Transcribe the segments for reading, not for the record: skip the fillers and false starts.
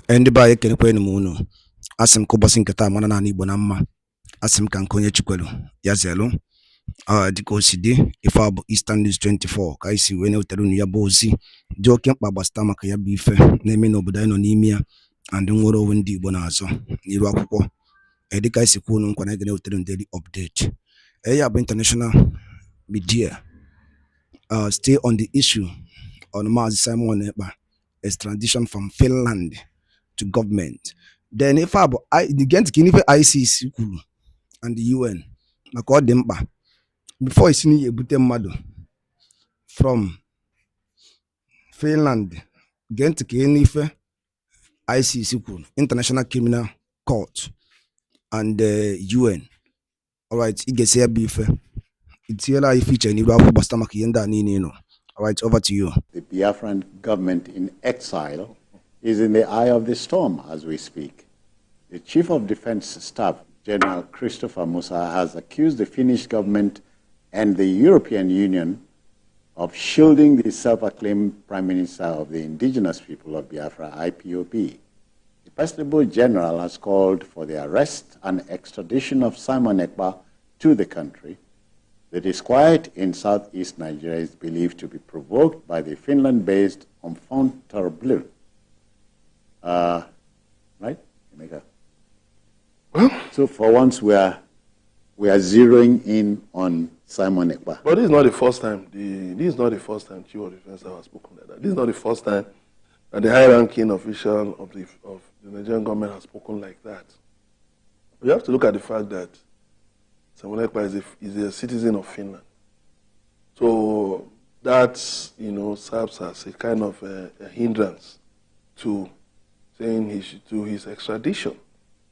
Ndị be anyị ekenekwanụ m unu. Asị m ka ụbọchị nke taa mara na Igbo na mma. Asị m ka nke onye chikwelu ya zelu. Dịka o si dị, ife a bụ Eastern News 24 ka anyị si wee na-ewetara unu ya bụ ozi dị oke mkpa gbasata maka ya bụ ife na-eme n'obodo anyị nọ n'ime ya and nwere onwe ndị Igbo na-azọ n'iru akwụkwọ. Dịka anyị si kwuo unu nkwa na anyị ga-ewetara unu daily update. Ya bụ international media stay on the issue on Maazị Simon Ekpa extradition from Finland to government. Then if abo get ife ICC kwuru and the UN maka ọ dị mkpa before isi n'ihe ebute mmadụ from Finland, get ife ICC kwuru, International Criminal Court and the UN. Alright, ị ga-esi ya bụ ife itiela anyị feature n'iru akwụkwọ gbasata maka ihe ndị a niile nọ. Alright, over to you. The Biafran government in exile is in the eye of the storm as we speak. The Chief of Defense Staff, General Christopher Musa, has accused the Finnish government and the European Union of shielding the self-acclaimed Prime Minister of the indigenous people of Biafra, IPOB. The Pixellab General has called for the arrest and extradition of Simon Ekpa to the country. The disquiet in southeast Nigeria is believed to be provoked by the Finland-based Blue. Right? So for once we are zeroing in on Simon Ekpa. But this is not the first time. This is not the first time Chief of Defense has spoken like that. This is not the first time that the high-ranking official of the Nigerian government has spoken like that. We have to look at the fact that Simon Ekpa is a citizen of Finland. So that, serves as a kind of a hindrance to saying to his extradition.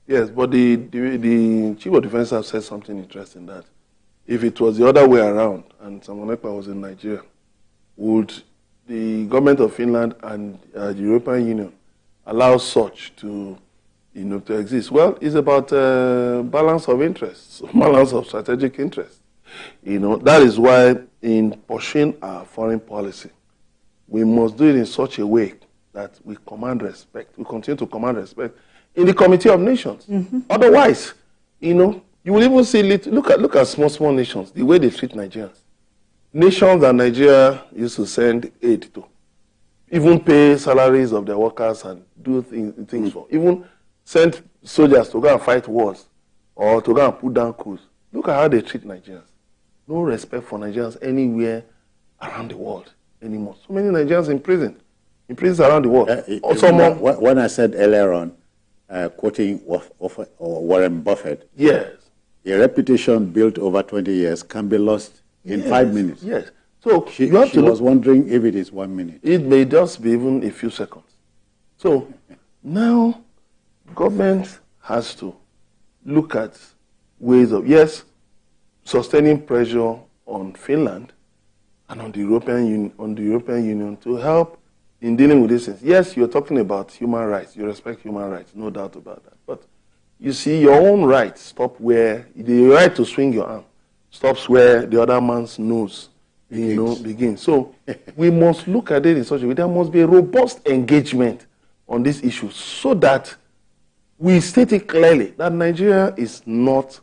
Yes, but the Chief of Defense has said something interesting, that if it was the other way around and Simon Ekpa was in Nigeria, would the government of Finland and the European Union allow such to exist? Well, it's about balance of interests, balance of strategic interests. That is why in pursuing our foreign policy, we must do it in such a way that we command respect. We continue to command respect in the Committee of Nations. Mm-hmm. Otherwise, you will even see, look at small nations, the way they treat Nigerians. Nations that Nigeria used to send aid to, even pay salaries of their workers and do things for, even send soldiers to go and fight wars or to go and put down coups. Look at how they treat Nigerians. No respect for Nigerians anywhere around the world anymore. So many Nigerians in prisons around the world. When I said earlier on, quoting Warren Buffett, yes, a reputation built over 20 years can be lost in 5 minutes. Yes. So she was wondering if it is 1 minute. It may just be even a few seconds. So now government has to look at ways of, yes, sustaining pressure on Finland and on the European Union to help in dealing with these things. Yes, you're talking about human rights. You respect human rights, no doubt about that. But you see, your own rights stop where the right to swing your arm stops where the other man's nose begins. So we must look at it in such a way. There must be a robust engagement on this issue so that we state it clearly that Nigeria is not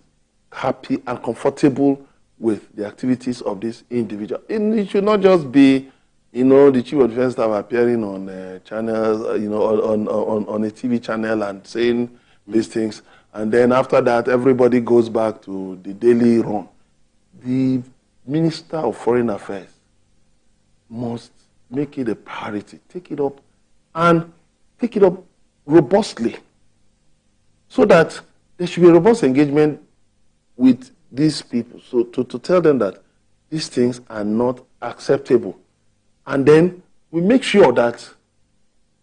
happy and comfortable with the activities of this individual. It should not just be, the Chief of Defense Staff appearing on channels, on a TV channel and saying these things, and then after that, everybody goes back to the daily run. The Minister of Foreign Affairs must make it a priority, take it up, and take it up robustly, so that there should be a robust engagement with these people, so to tell them that these things are not acceptable. And then we make sure that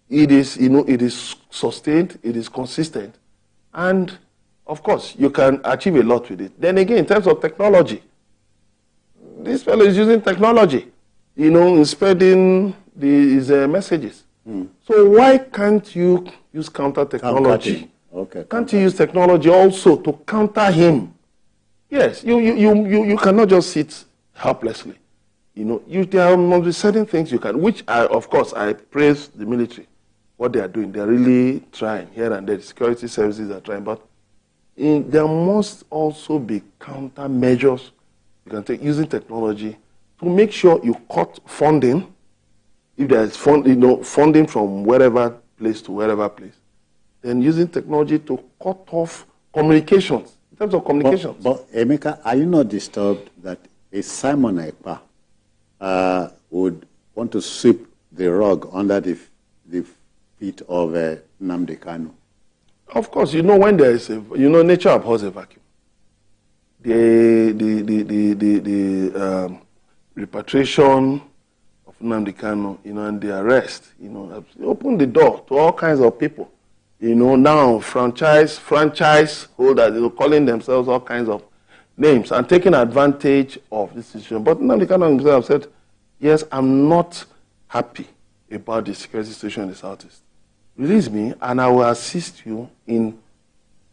it is, it is sustained, it is consistent, and of course, you can achieve a lot with it. Then again, in terms of technology, this fellow is using technology, in spreading his messages. So why can't you use counter technology? Okay. Can't you use technology also to counter him? Yes, you cannot just sit helplessly. There must be certain things you can, which of course, I praise the military what they are doing. They're really trying here and there. The security services are trying, but there must also be countermeasures you can take using technology to make sure you cut funding. If there is funding from wherever place to wherever place, then using technology to cut off communications, in terms of communications. But Emeka, are you not disturbed that a Simon Ekpa would want to sweep the rug under the feet of Nnamdi Kanu? Of course, when there is nature abhors a vacuum. The repatriation of Nnamdi Kanu, and the arrest, open the door to all kinds of people. Now franchise holders, calling themselves all kinds of names and taking advantage of this situation. But Nnamdi Kanu himself said, yes, I'm not happy about the security situation in the Southeast. Release me, and I will assist you in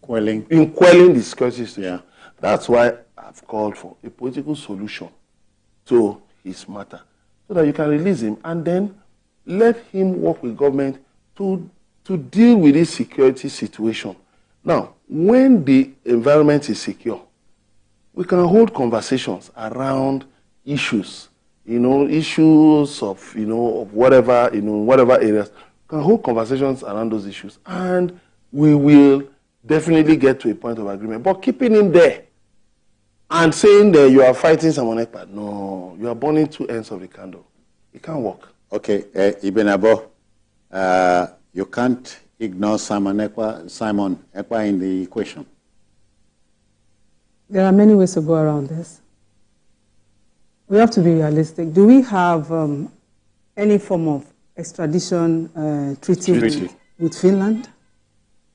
quelling the security situation. Yeah. That's why I've called for a political solution to his matter, so that you can release him and then let him work with government to deal with this security situation. Now, when the environment is secure, we can hold conversations around issues, issues of, of whatever, whatever areas. We can hold conversations around those issues, and we will definitely get to a point of agreement. But keeping him there and saying that you are fighting someone Ekpa, no, you are burning two ends of the candle. It can't work. Okay, Ibn Abo, you can't ignore Simon Ekpa in the equation. There are many ways to go around this. We have to be realistic. Do we have any form of extradition treaty with Finland?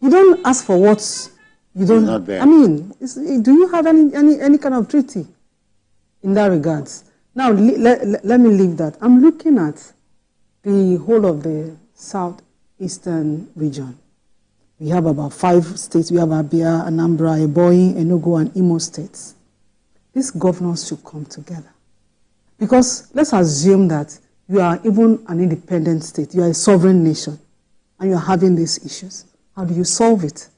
You don't ask for what you don't. Not there. I mean, do you have any kind of treaty in that regards? Now, let me leave that. I'm looking at the whole of the southeastern region. We have about 5 states. We have Abia, Anambra, Ebonyi, Enugu, and Imo states. These governors should come together. Because let's assume that you are even an independent state. You are a sovereign nation, and you are having these issues. How do you solve it?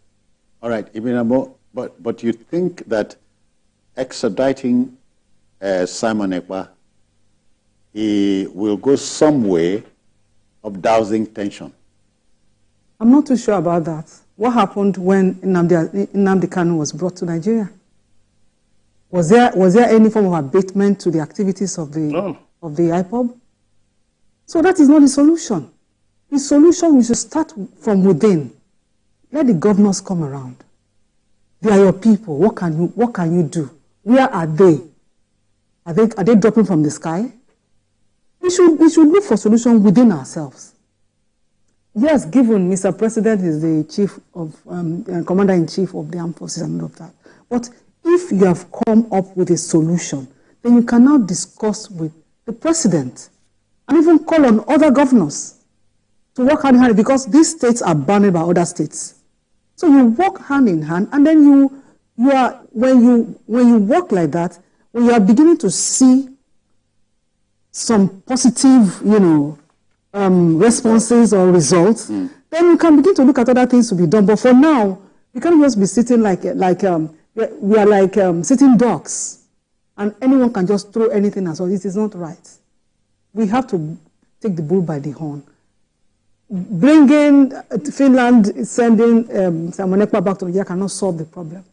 All right, Ibn Abo, but you think that extraditing Simon Ekpa, he will go some way of dousing tension? I'm not too sure about that. What happened when Nnamdi Kanu was brought to Nigeria? Was there any form of abatement to the activities of the IPOB? So that is not the solution. The solution, we should start from within. Let the governors come around. They are your people. What can you do? Where are they? Are they dropping from the sky? We should look for solutions within ourselves. Yes, given Mr. President is the chief of commander-in-chief of the armed forces and all of that. But if you have come up with a solution, then you can now discuss with the president and even call on other governors to work hand in hand, because these states are bounded by other states. So you work hand in hand, and then when you work like that, when you are beginning to see some positive, responses or results, then you can begin to look at other things to be done. But for now, you can't just be sitting we are like sitting ducks, and anyone can just throw anything at us. It is not right. We have to take the bull by the horn. Bringing Finland, sending Simon Ekpa back to Nigeria cannot solve the problem.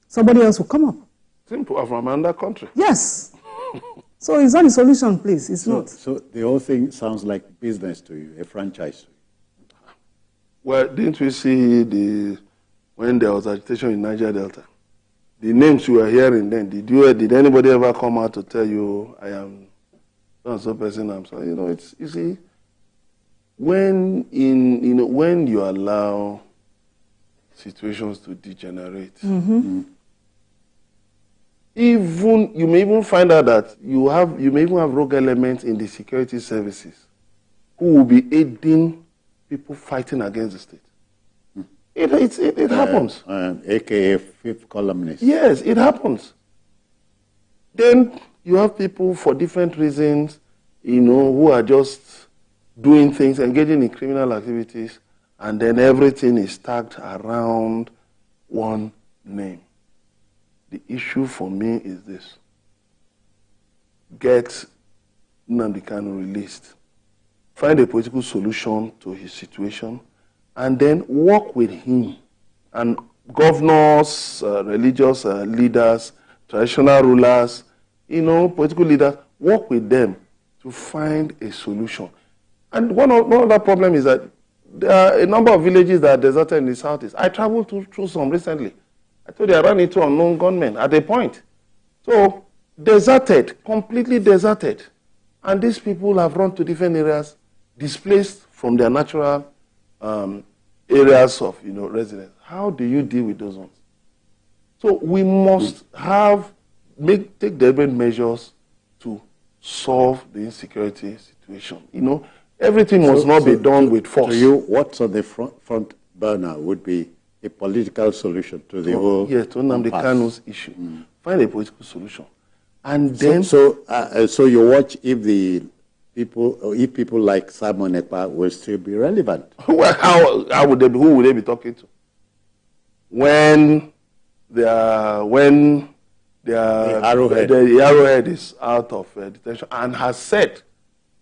Somebody else will come up. Simple, from another country. Yes. So it's not a solution, please. It's not. So the whole thing sounds like business to you, a franchise. Well, didn't we see when there was agitation in Niger Delta? The names you were hearing then, did anybody ever come out to tell you, I am so person, I'm sorry? You see, when you allow situations to degenerate, even you may even find out that you may even have rogue elements in the security services who will be aiding people fighting against the state. It happens. AKA fifth columnist. Yes, it happens. Then you have people for different reasons, who are just doing things, engaging in criminal activities, and then everything is tagged around one name. The issue for me is this. Get Nnamdi Kanu released. Find a political solution to his situation, and then work with him. And governors, religious leaders, traditional rulers, political leaders, work with them to find a solution. And one other problem is that there are a number of villages that are deserted in the southeast. I traveled through some recently. I told you I ran into unknown gunmen at a point. So, deserted, completely deserted. And these people have run to different areas, displaced from their natural areas of residence. How do you deal with those ones? So we must take deliberate measures to solve the insecurity situation. Everything must not be done with force. To you, what's on the front burner would be a political solution to the whole to Nnamdi Kanu's issue. Find a political solution. And then so you watch if people like Simon Ekpa will still be relevant. Well, how would they be? Who would they be talking to? When the arrowhead is out of detention and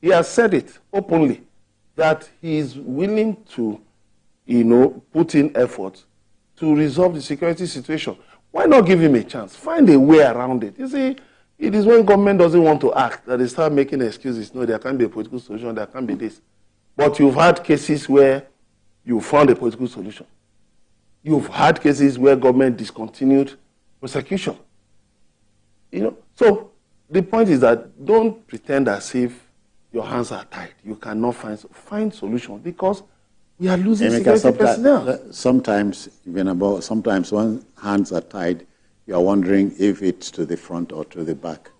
he has said it openly that he is willing to, put in effort to resolve the security situation. Why not give him a chance? Find a way around it. You see, it is when government doesn't want to act that they start making excuses. No, there can't be a political solution, there can't be this. But you've had cases where you found a political solution. You've had cases where government discontinued prosecution. So the point is that don't pretend as if your hands are tied. You cannot find solutions because we are losing security personnel. Sometimes when hands are tied, you are wondering if it's to the front or to the back.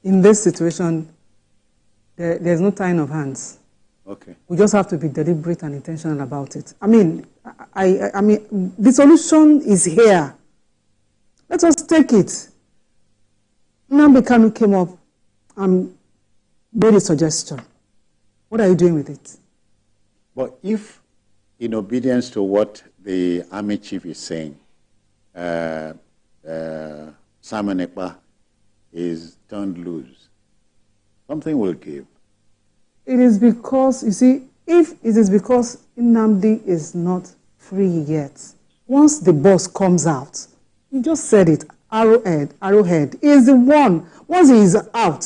In this situation, there's no tying of hands. Okay. We just have to be deliberate and intentional about it. I mean, the solution is here. Let us take it. Nnamdi Kanu came up and made a suggestion. What are you doing with it? But if, in obedience to what the army chief is saying, Simon Ekpa is turned loose, something will give. It is because, you see, if it is because Nnamdi is not free yet, once the boss comes out, you just said it, Arrowhead is the one. Once he is out,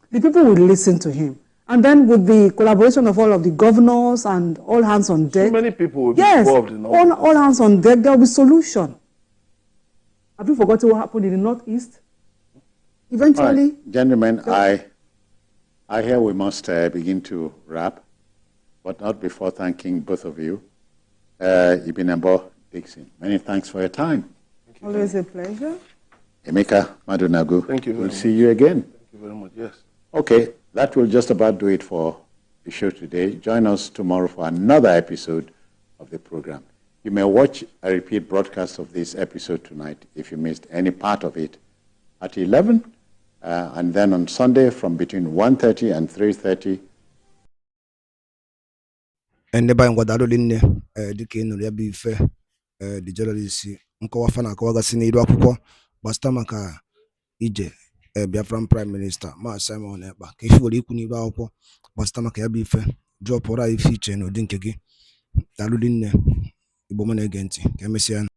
the people will listen to him. And then with the collaboration of all of the governors and all hands on deck. So many people will be involved in all hands on deck, there will be solution. Have you forgotten what happened in the Northeast? Eventually. Right. Gentlemen, I hear we must begin to wrap, but not before thanking both of you. Ibn Abo Dixon, many thanks for your time. Always a pleasure. Emeka Madunagu, thank you very much. We'll see you again. Thank you very much, yes. Okay, that will just about do it for the show today. Join us tomorrow for another episode of the program. You may watch a repeat broadcast of this episode tonight if you missed any part of it at 11, and then on Sunday from between 1:30 and 3:30. And by Guadalo Linne, the king of the the journalist, Nkawafana Kawagasini Iroquois, Bastamaka, Ije, Biafran Prime Minister, Ma Simon Ekpa, Kifuri Kuniba, Bastamaka Bife, drop or I feature no dinkegi, Daluline, Ibomane Genti, Kemisian.